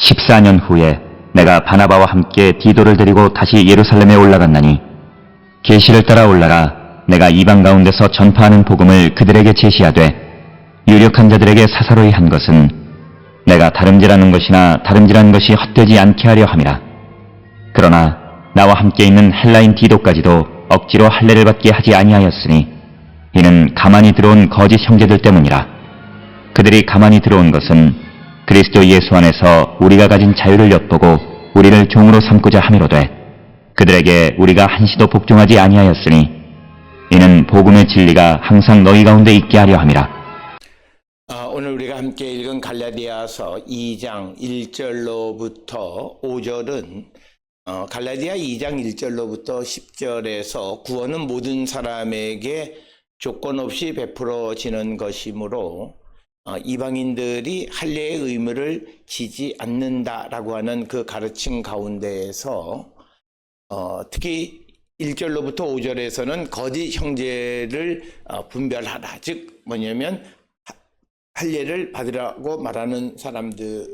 14년 후에 내가 바나바와 함께 디도를 데리고 다시 예루살렘에 올라갔나니 계시를 따라 올라가 내가 이방 가운데서 전파하는 복음을 그들에게 제시하되 유력한 자들에게 사사로이 한 것은 내가 다름질하는 것이나 다름질한 것이 헛되지 않게 하려 함이라. 그러나 나와 함께 있는 헬라인 디도까지도 억지로 할례를 받게 하지 아니하였으니 이는 가만히 들어온 거짓 형제들 때문이라. 그들이 가만히 들어온 것은 그리스도 예수 안에서 우리가 가진 자유를 엿보고 우리를 종으로 삼고자 함이로되 그들에게 우리가 한시도 복종하지 아니하였으니 이는 복음의 진리가 항상 너희 가운데 있게 하려 함이라. 오늘 우리가 함께 읽은 갈라디아서 2장 1절로부터 5절은 갈라디아 2장 1절로부터 10절에서 구원은 모든 사람에게 조건 없이 베풀어지는 것이므로 이방인들이 할례의 의무를 지지 않는다라고 하는 그 가르침 가운데에서 특히 1절로부터 5절에서는 거짓 형제를 분별하라. 즉 뭐냐면 할례를 받으라고 말하는 사람들,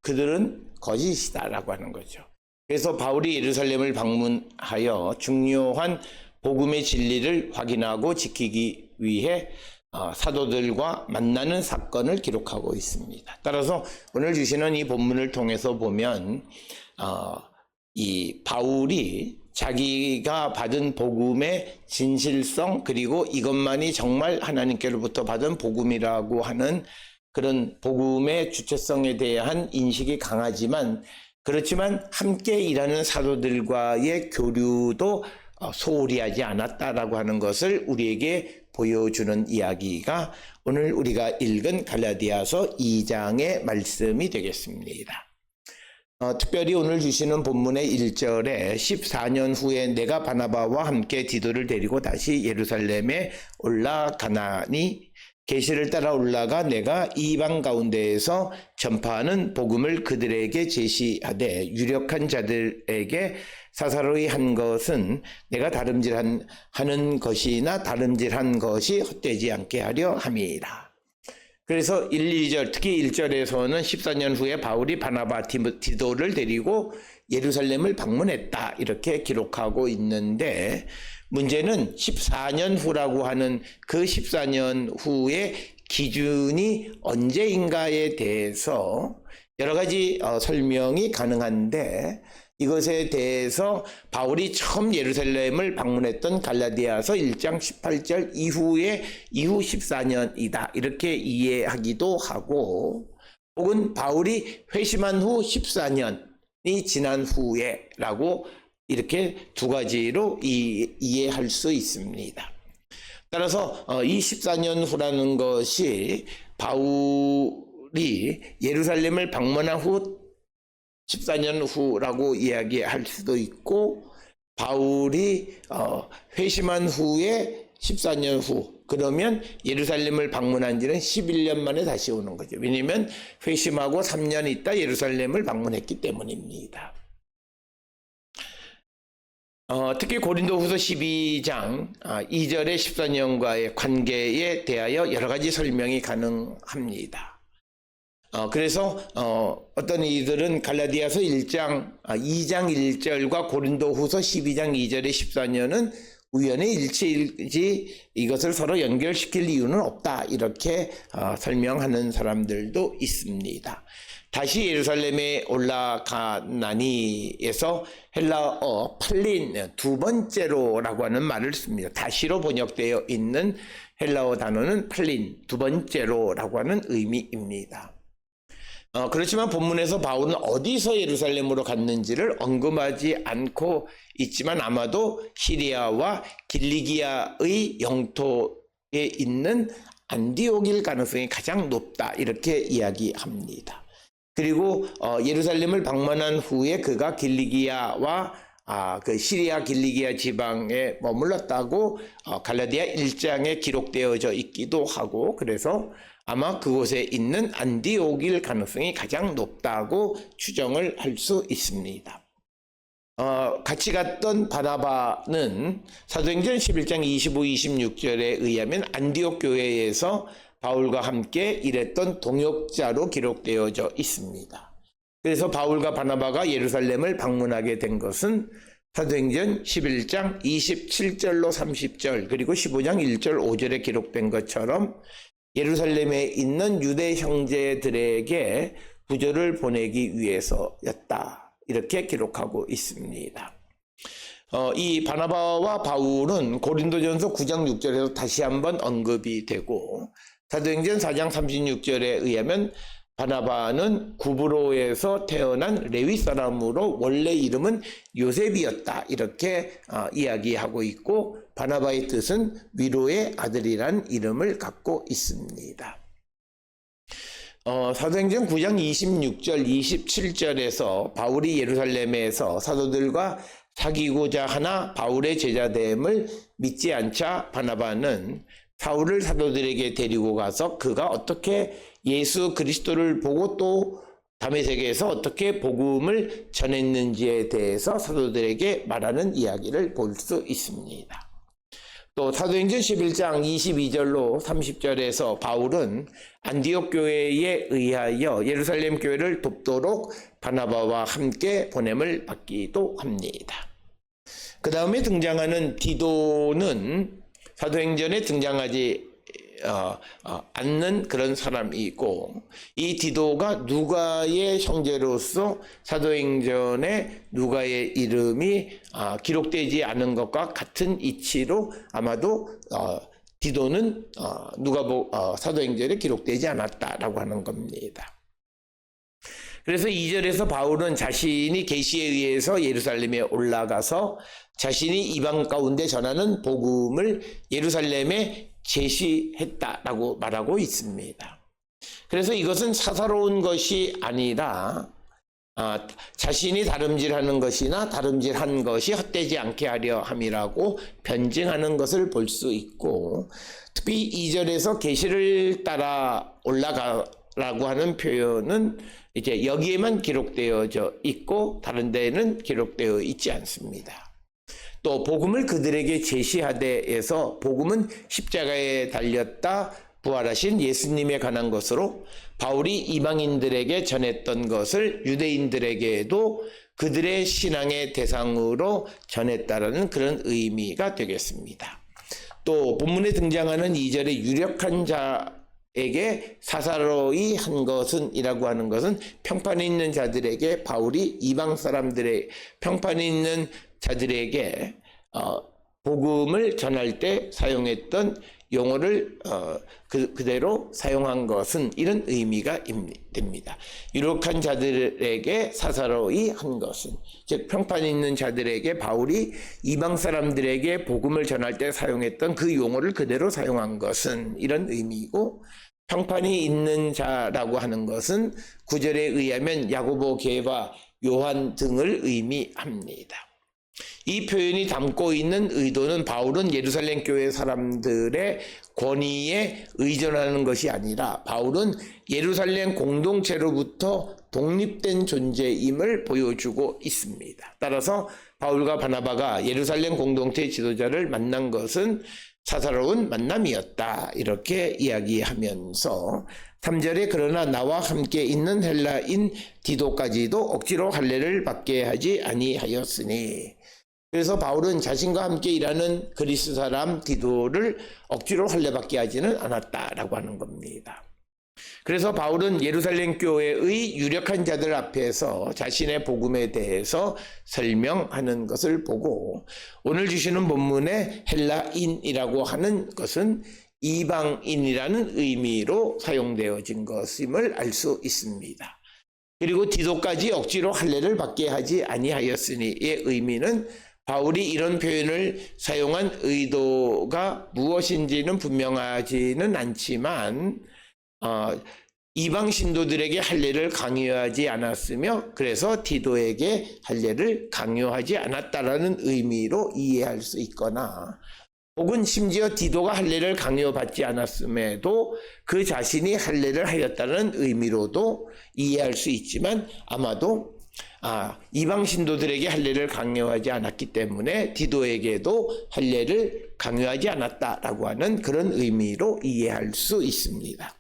그들은 거짓이다라고 하는 거죠. 그래서 바울이 예루살렘을 방문하여 중요한 복음의 진리를 확인하고 지키기 위해 사도들과 만나는 사건을 기록하고 있습니다. 따라서 오늘 주시는 이 본문을 통해서 보면 이 바울이 자기가 받은 복음의 진실성, 그리고 이것만이 정말 하나님께로부터 받은 복음이라고 하는 그런 복음의 주체성에 대한 인식이 강하지만, 그렇지만 함께 일하는 사도들과의 교류도 소홀히 하지 않았다라고 하는 것을 우리에게 보여주는 이야기가 오늘 우리가 읽은 갈라디아서 2장의 말씀이 되겠습니다. 특별히 오늘 주시는 본문의 1절에 14년 후에 내가 바나바와 함께 디도를 데리고 다시 예루살렘에 올라가나니 계시를 따라 올라가 내가 이방 가운데에서 전파하는 복음을 그들에게 제시하되 유력한 자들에게 사사로이 한 것은 내가 다름질하는 것이나 다름질한 것이 헛되지 않게 하려 함이라. 그래서 1, 2절, 특히 1절에서는 14년 후에 바울이 바나바 디도를 데리고 예루살렘을 방문했다 이렇게 기록하고 있는데, 문제는 14년 후라고 하는 그 14년 후의 기준이 언제인가에 대해서 여러 가지 설명이 가능한데, 이것에 대해서 바울이 처음 예루살렘을 방문했던 갈라디아서 1장 18절 이후 14년이다 이렇게 이해하기도 하고, 혹은 바울이 회심한 후 14년이 지난 후에 라고 이렇게 두 가지로 이해할 수 있습니다. 따라서 이 14년 후라는 것이 바울이 예루살렘을 방문한 후 14년 후라고 이야기할 수도 있고, 바울이 회심한 후에 14년 후, 그러면 예루살렘을 방문한 지는 11년 만에 다시 오는 거죠. 왜냐하면 회심하고 3년 있다 예루살렘을 방문했기 때문입니다. 특히 고린도후서 12장 2절의 14년과의 관계에 대하여 여러 가지 설명이 가능합니다. 그래서 어떤 이들은 갈라디아서 2장 1절과 고린도후서 12장 2절의 14년은 우연의 일치이지 이것을 서로 연결시킬 이유는 없다 이렇게 설명하는 사람들도 있습니다. 다시 예루살렘에 올라가나니에서 헬라어 팔린 두 번째로라고 하는 말을 씁니다. 다시로 번역되어 있는 헬라어 단어는 팔린 두 번째로라고 하는 의미입니다. 그렇지만 본문에서 바울은 어디서 예루살렘으로 갔는지를 언급하지 않고 있지만 아마도 시리아와 길리기아의 영토에 있는 안디옥일 가능성이 가장 높다 이렇게 이야기합니다. 그리고 예루살렘을 방문한 후에 그가 길리기아와 그 시리아 길리기아 지방에 머물렀다고 갈라디아 1장에 기록되어져 있기도 하고, 그래서 아마 그곳에 있는 안디옥일 가능성이 가장 높다고 추정을 할 수 있습니다. 같이 갔던 바나바는 사도행전 11장 25, 26절에 의하면 안디옥 교회에서 바울과 함께 일했던 동역자로 기록되어져 있습니다. 그래서 바울과 바나바가 예루살렘을 방문하게 된 것은 사도행전 11장 27절로 30절 그리고 15장 1절 5절에 기록된 것처럼 예루살렘에 있는 유대 형제들에게 구절을 보내기 위해서였다. 이렇게 기록하고 있습니다. 이 바나바와 바울은 고린도전서 9장 6절에서 다시 한번 언급이 되고 사도행전 4장 36절에 의하면 바나바는 구브로에서 태어난 레위 사람으로 원래 이름은 요셉이었다. 이렇게 이야기하고 있고 바나바의 뜻은 위로의 아들이란 이름을 갖고 있습니다. 사도행전 9장 26절 27절에서 바울이 예루살렘에서 사도들과 사귀고자 하나 바울의 제자됨을 믿지 않자 바나바는 사울을 사도들에게 데리고 가서 그가 어떻게 예수 그리스도를 보고 또 다메섹에서 어떻게 복음을 전했는지에 대해서 사도들에게 말하는 이야기를 볼 수 있습니다. 또 사도행전 11장 22절로 30절에서 바울은 안디옥 교회에 의하여 예루살렘 교회를 돕도록 바나바와 함께 보냄을 받기도 합니다. 그 다음에 등장하는 디도는 사도행전에 등장하지 않는 그런 사람이고 이 디도가 누가의 형제로서 사도행전에 누가의 이름이 기록되지 않은 것과 같은 이치로 아마도 디도는 사도행전에 기록되지 않았다라고 하는 겁니다. 그래서 2절에서 바울은 자신이 계시에 의해서 예루살렘에 올라가서 자신이 이방 가운데 전하는 복음을 예루살렘에 제시했다라고 말하고 있습니다. 그래서 이것은 사사로운 것이 아니라 자신이 다름질하는 것이나 다름질한 것이 헛되지 않게 하려 함이라고 변증하는 것을 볼 수 있고 특히 2절에서 계시를 따라 올라가라고 하는 표현은 이제 여기에만 기록되어져 있고 다른 데에는 기록되어 있지 않습니다. 또 복음을 그들에게 제시하되에서 복음은 십자가에 달렸다 부활하신 예수님에 관한 것으로 바울이 이방인들에게 전했던 것을 유대인들에게도 그들의 신앙의 대상으로 전했다라는 그런 의미가 되겠습니다. 또 본문에 등장하는 2절의 유력한 자에게 사사로이 한 것은 이라고 하는 것은 평판에 있는 자들에게 바울이 이방 사람들의 평판에 있는 자들에게 복음을 전할 때 사용했던 용어를 그대로 사용한 것은 이런 의미가 됩니다. 유력한 자들에게 사사로이 한 것은 즉 평판에 있는 자들에게 바울이 이방 사람들에게 복음을 전할 때 사용했던 그 용어를 그대로 사용한 것은 이런 의미이고 평판이 있는 자라고 하는 것은 9절에 의하면 야고보, 게바, 요한 등을 의미합니다. 이 표현이 담고 있는 의도는 바울은 예루살렘 교회 사람들의 권위에 의존하는 것이 아니라 바울은 예루살렘 공동체로부터 독립된 존재임을 보여주고 있습니다. 따라서 바울과 바나바가 예루살렘 공동체 지도자를 만난 것은 사사로운 만남이었다. 이렇게 이야기하면서 3절에 그러나 나와 함께 있는 헬라인 디도까지도 억지로 할례를 받게 하지 아니하였으니 그래서 바울은 자신과 함께 일하는 그리스 사람 디도를 억지로 할례받게 하지는 않았다라고 하는 겁니다. 그래서 바울은 예루살렘 교회의 유력한 자들 앞에서 자신의 복음에 대해서 설명하는 것을 보고 오늘 주시는 본문에 헬라인이라고 하는 것은 이방인이라는 의미로 사용되어진 것임을 알 수 있습니다. 그리고 디도까지 억지로 할례를 받게 하지 아니하였으니의 의미는 바울이 이런 표현을 사용한 의도가 무엇인지는 분명하지는 않지만 이방 신도들에게 할례를 강요하지 않았으며 그래서 디도에게 할례를 강요하지 않았다라는 의미로 이해할 수 있거나 혹은 심지어 디도가 할례를 강요받지 않았음에도 그 자신이 할례를 하였다는 의미로도 이해할 수 있지만 아마도 이방 신도들에게 할례를 강요하지 않았기 때문에 디도에게도 할례를 강요하지 않았다라고 하는 그런 의미로 이해할 수 있습니다.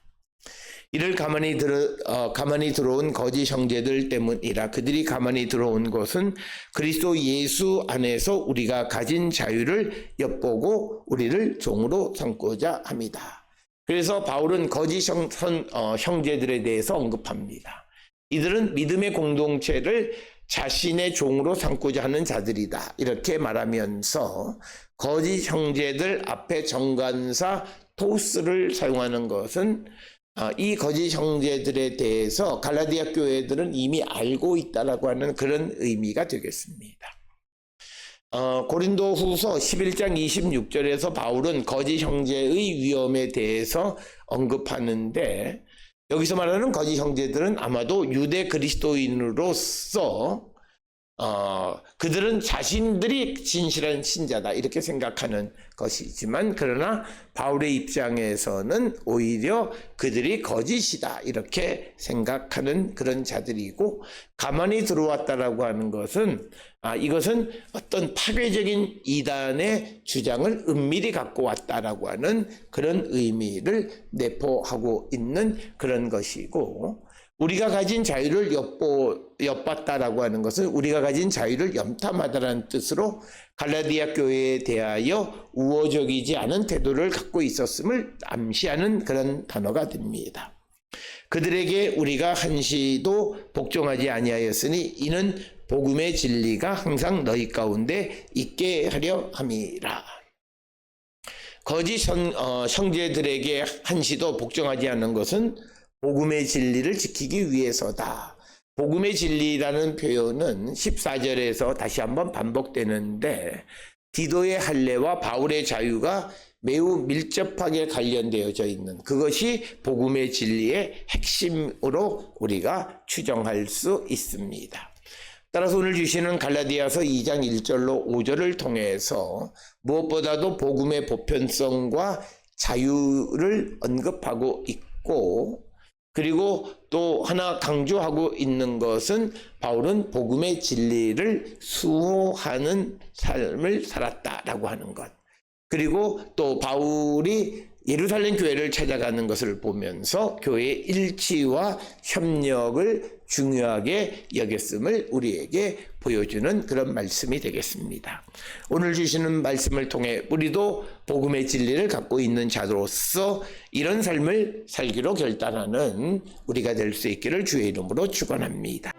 이를 가만히 들어온 거짓 형제들 때문이라. 그들이 가만히 들어온 것은 그리스도 예수 안에서 우리가 가진 자유를 엿보고 우리를 종으로 삼고자 합니다. 그래서 바울은 거짓 형제들에 대해서 언급합니다. 이들은 믿음의 공동체를 자신의 종으로 삼고자 하는 자들이다. 이렇게 말하면서 거짓 형제들 앞에 정관사 토스를 사용하는 것은 이 거짓 형제들에 대해서 갈라디아 교회들은 이미 알고 있다라고 하는 그런 의미가 되겠습니다. 고린도 후서 11장 26절에서 바울은 거짓 형제의 위험에 대해서 언급하는데, 여기서 말하는 거짓 형제들은 아마도 유대 그리스도인으로서 그들은 자신들이 진실한 신자다 이렇게 생각하는 것이지만, 그러나 바울의 입장에서는 오히려 그들이 거짓이다 이렇게 생각하는 그런 자들이고, 가만히 들어왔다라고 하는 것은 이것은 어떤 파괴적인 이단의 주장을 은밀히 갖고 왔다라고 하는 그런 의미를 내포하고 있는 그런 것이고, 우리가 가진 자유를 엿봤다라고 하는 것은 우리가 가진 자유를 염탐하다라는 뜻으로 갈라디아 교회에 대하여 우호적이지 않은 태도를 갖고 있었음을 암시하는 그런 단어가 됩니다. 그들에게 우리가 한시도 복종하지 아니하였으니 이는 복음의 진리가 항상 너희 가운데 있게 하려 함이라. 거짓 형제들에게 한시도 복종하지 않는 것은 복음의 진리를 지키기 위해서다. 복음의 진리라는 표현은 14절에서 다시 한번 반복되는데, 디도의 할례와 바울의 자유가 매우 밀접하게 관련되어져 있는 그것이 복음의 진리의 핵심으로 우리가 추정할 수 있습니다. 따라서 오늘 주시는 갈라디아서 2장 1절로 5절을 통해서 무엇보다도 복음의 보편성과 자유를 언급하고 있고, 그리고 또 하나 강조하고 있는 것은 바울은 복음의 진리를 수호하는 삶을 살았다라고 하는 것. 그리고 또 바울이 예루살렘 교회를 찾아가는 것을 보면서 교회의 일치와 협력을 중요하게 여겼음을 우리에게 보여주는 그런 말씀이 되겠습니다. 오늘 주시는 말씀을 통해 우리도 복음의 진리를 갖고 있는 자로서 이런 삶을 살기로 결단하는 우리가 될 수 있기를 주의 이름으로 축원합니다.